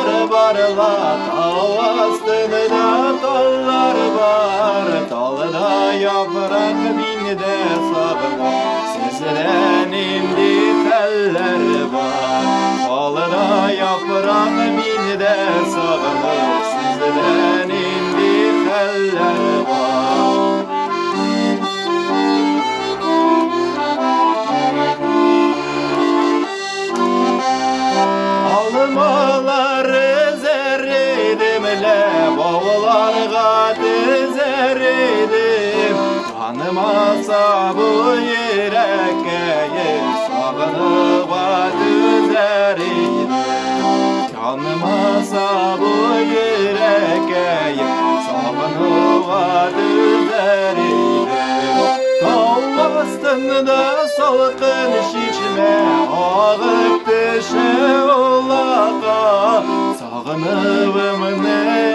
tallar var la, dağ astında tallar var. Talda yaprak minde sabır, sizden indi teller var. Talda yaprak minde sabır, sizden indi teller var. Almaları zerredim le, boğularga dizerdim. Tanımasa bu yüreğim, sağınıva düzerim. Tanımasa bu yüreğim, sağınıva düzerim. Dağ astında salkın şişme, ağıp düşe olağa. Sağınıvım ne